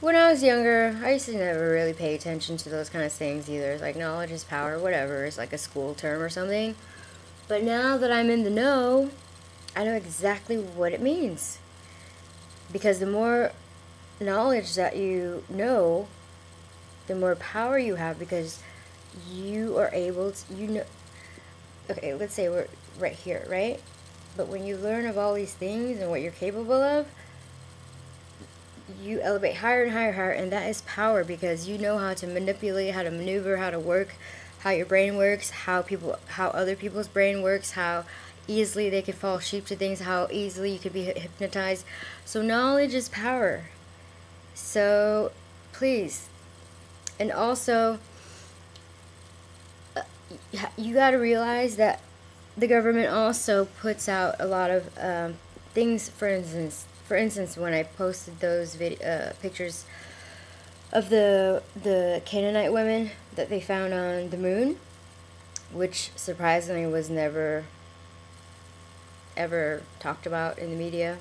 when I was younger, I used to never really pay attention to those kind of things either. It's like knowledge is power, whatever. It's like a school term or something. But now that I'm in the know, I know exactly what it means. Because the more knowledge that you know, the more power you have, because you are able to, you know, okay, let's say we're right here, right? But when you learn of all these things and what you're capable of, you elevate higher and higher, higher, and that is power, because you know how to manipulate, how to maneuver, how to work, how your brain works, how other people's brain works, how easily they can fall sheep to things, how easily you can be hypnotized. So knowledge is power. So please, and also you got to realize that the government also puts out a lot of things. For instance, when I posted those pictures of the Canaanite women that they found on the moon, which surprisingly was never ever talked about in the media,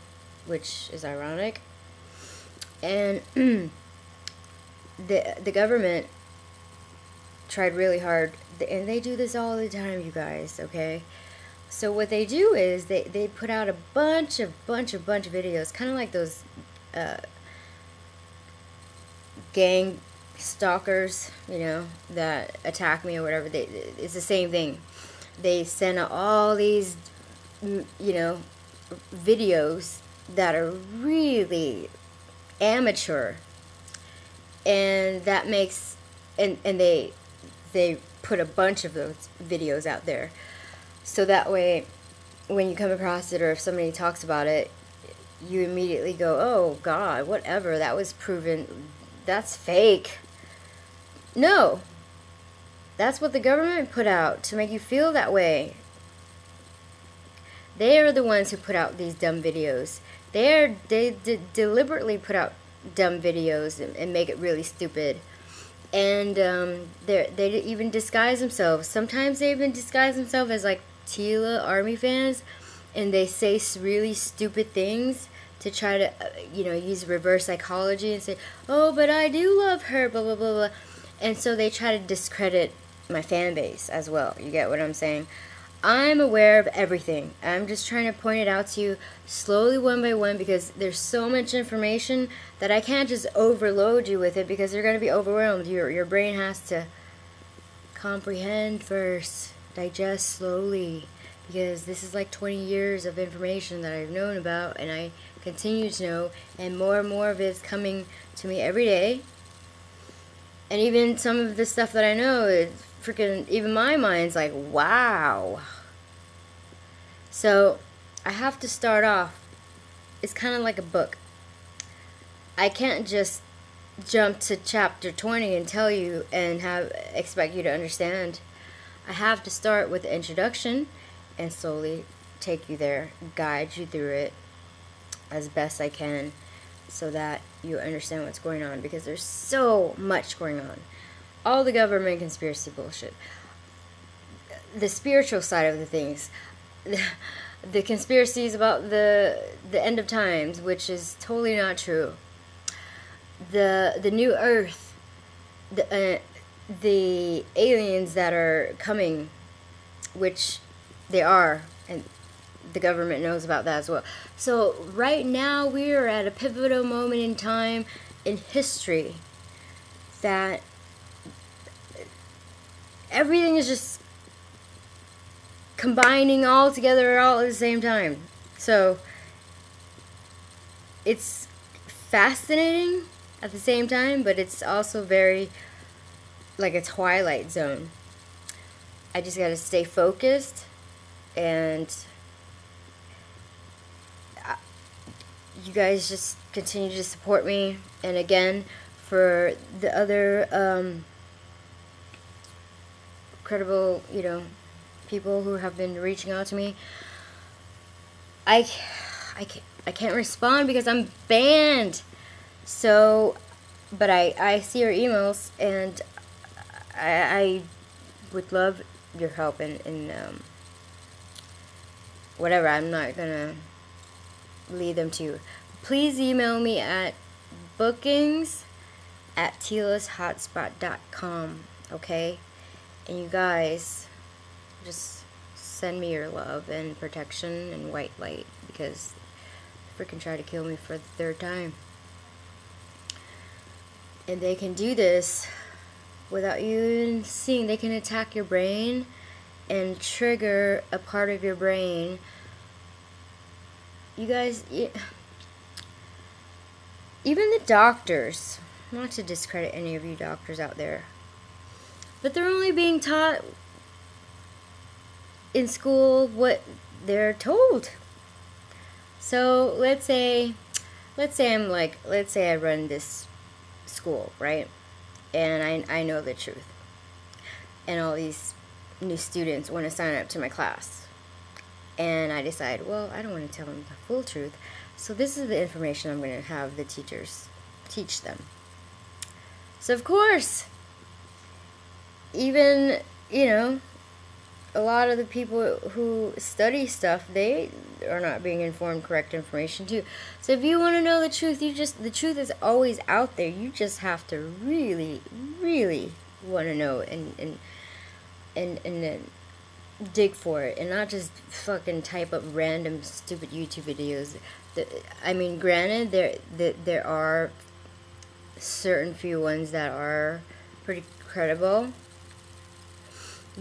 which is ironic. And the government tried really hard, and they do this all the time, you guys, okay? So what they do is they put out a bunch of videos, kind of like those gang stalkers, you know, that attack me or whatever. It's the same thing. They send out all these, you know, videos that are really amateur, and that makes, and they put a bunch of those videos out there, so that way when you come across it, or if somebody talks about it, you immediately go, oh god, whatever, that was proven, that's fake. No, that's what the government put out to make you feel that way. They are the ones who put out these dumb videos. They deliberately put out dumb videos and make it really stupid. And they even disguise themselves. Sometimes they even disguise themselves as like Tila Army fans, and they say really stupid things to try to, you know, use reverse psychology and say, oh, but I do love her, blah, blah, blah, blah. And so they try to discredit my fan base as well. You get what I'm saying? I'm aware of everything. I'm just trying to point it out to you slowly, one by one, because there's so much information that I can't just overload you with it, because you're going to be overwhelmed. Your brain has to comprehend first, digest slowly, because this is like 20 years of information that I've known about, and I continue to know, and more of it's coming to me every day. And even some of the stuff that I know, it's freaking, even my mind's like, wow. So I have to start off, it's kind of like a book. I can't just jump to chapter 20 and tell you and expect you to understand. I have to start with the introduction and slowly take you there, guide you through it as best I can, so that you understand what's going on, because there's so much going on. All the government conspiracy bullshit, the spiritual side of the things, the conspiracies about the end of times, which is totally not true, the new earth, the aliens that are coming, which they are, and the government knows about that as well. So right now we are at a pivotal moment in time in history that everything is just combining all together all at the same time. So it's fascinating at the same time, but it's also very like a twilight zone. I just gotta stay focused, and you guys just continue to support me. And again, for the other credible, you know, people who have been reaching out to me, I can't respond because I'm banned. So, but I see your emails, and I would love your help in whatever. I'm not gonna lead them to you. Please email me at bookings at tila's.hotspot.com, okay? And you guys, just send me your love and protection and white light, because they freaking try to kill me for the third time. And they can do this without you even seeing. They can attack your brain and trigger a part of your brain. You guys, even the doctors, not to discredit any of you doctors out there, but they're only being taught in school what they're told. So let's say I run this school, right? And I know the truth. And all these new students want to sign up to my class. And I decide, well, I don't want to tell them the full truth. So this is the information I'm going to have the teachers teach them. So of course, even, you know, a lot of the people who study stuff, they are not being informed correct information too. So if you want to know the truth, the truth is always out there. You just have to really, really want to know and dig for it, and not just fucking type up random stupid YouTube videos. I mean, granted, there are certain few ones that are pretty credible,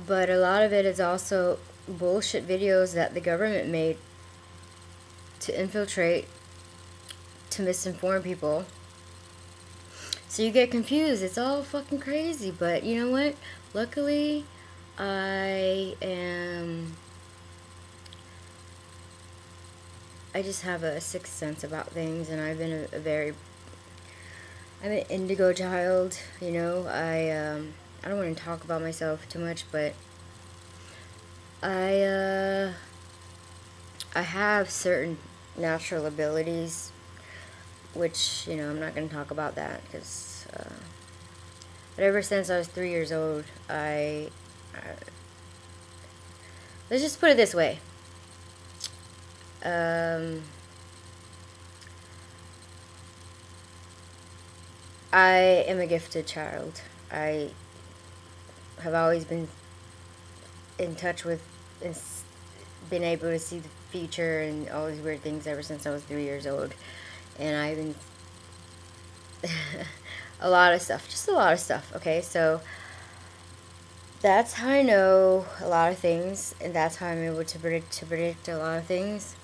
but a lot of it is also bullshit videos that the government made to infiltrate, to misinform people. So you get confused. It's all fucking crazy. But you know what? Luckily, I just have a sixth sense about things, and I've been I'm an indigo child, you know. I don't want to talk about myself too much, but I have certain natural abilities, which, you know, I'm not going to talk about that, because but ever since I was 3 years old, let's just put it this way. I am a gifted child. I have always been in touch with and been able to see the future and all these weird things ever since I was 3 years old. And I've been a lot of stuff, okay? So that's how I know a lot of things, and that's how I'm able to predict a lot of things.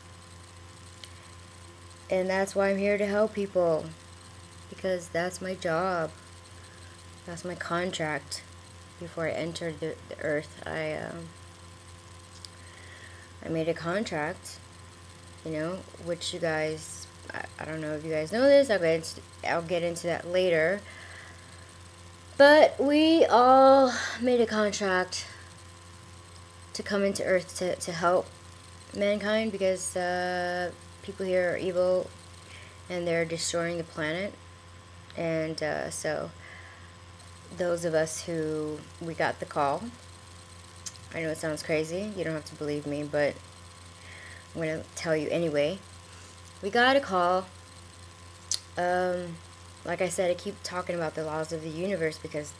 And that's why I'm here to help people, because that's my job. That's my contract. Before I entered the earth, I made a contract, you know, which you guys, I don't know if you guys know this. I'll get into that later. But we all made a contract to come into Earth to help mankind, because people here are evil and they're destroying the planet. And so those of us who, we got the call, I know it sounds crazy, you don't have to believe me, but I'm going to tell you anyway. We got a call. Like I said, I keep talking about the laws of the universe, because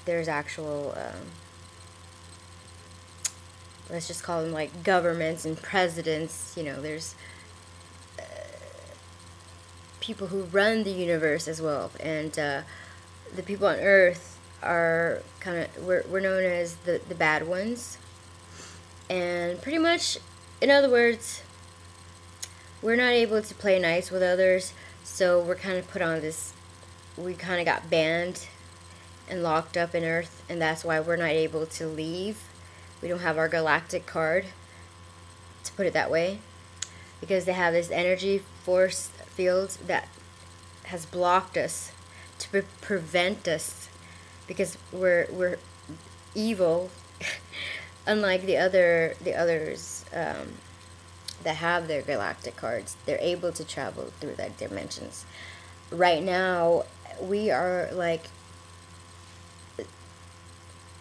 there's actual, let's just call them like governments and presidents, you know, there's people who run the universe as well. And the people on Earth are kind of, we're known as the bad ones. And pretty much, in other words, we're not able to play nice with others, so we're kind of put on this, we kind of got banned and locked up in Earth, and that's why we're not able to leave. We don't have our galactic card, to put it that way, because they have this energy force field that has blocked us to prevent us, because we're evil, unlike the others that have their galactic cards. They're able to travel through that dimensions. Right now, we are like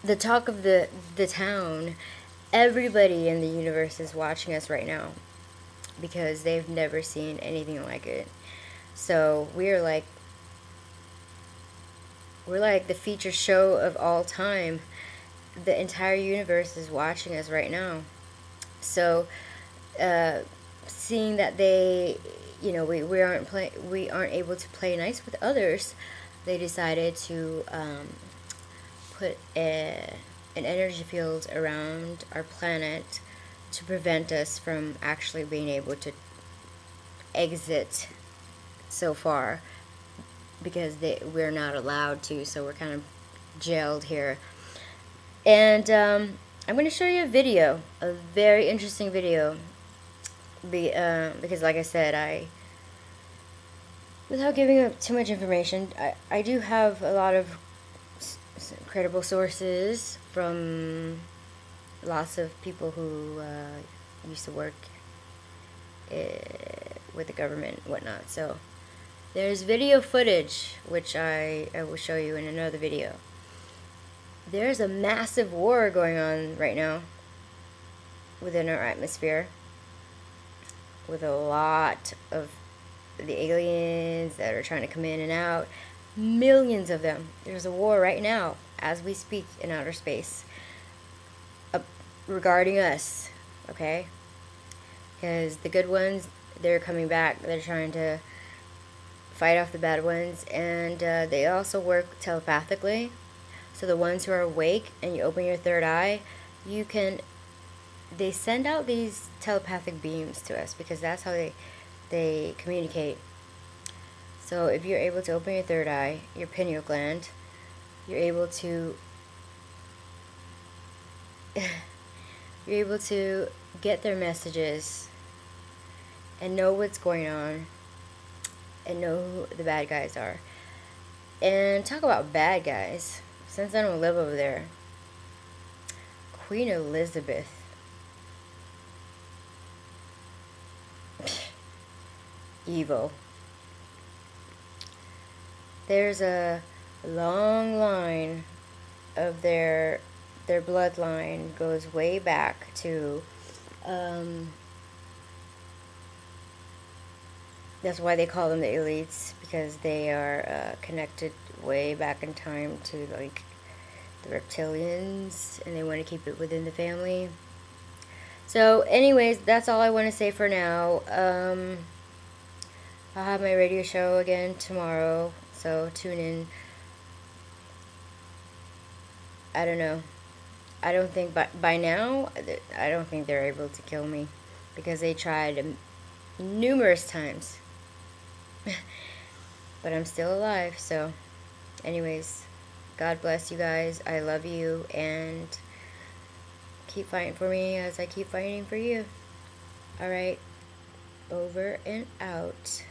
the talk of the town. Everybody in the universe is watching us right now, because they've never seen anything like it. So we're like the feature show of all time. The entire universe is watching us right now. So seeing that they, we aren't able to play nice with others, they decided to put an energy field around our planet to prevent us from actually being able to exit so far, because we're not allowed to, so we're kind of jailed here. And I'm going to show you a video, a very interesting video, because like I said, without giving up too much information, I do have a lot of credible sources from lots of people who used to work with the government and whatnot. So there's video footage, which I will show you in another video. There's a massive war going on right now within our atmosphere, with a lot of the aliens that are trying to come in and out. Millions of them. There's a war right now, as we speak, in outer space, regarding us, okay? Because the good ones, they're coming back. They're trying to fight off the bad ones, and they also work telepathically. So the ones who are awake and you open your third eye, they send out these telepathic beams to us, because that's how they communicate. So if you're able to open your third eye, your pineal gland, you're able to get their messages and know what's going on and know who the bad guys are. And talk about bad guys, since I don't live over there, Queen Elizabeth, evil. There's a long line of their bloodline goes way back to that's why they call them the elites, because they are connected way back in time to like the reptilians, and they want to keep it within the family. So anyways, that's all I want to say for now. I'll have my radio show again tomorrow, so tune in. I don't know. I don't think by now, I don't think they're able to kill me, because they tried numerous times. But I'm still alive, so anyways, God bless you guys. I love you, and keep fighting for me as I keep fighting for you. Alright, over and out.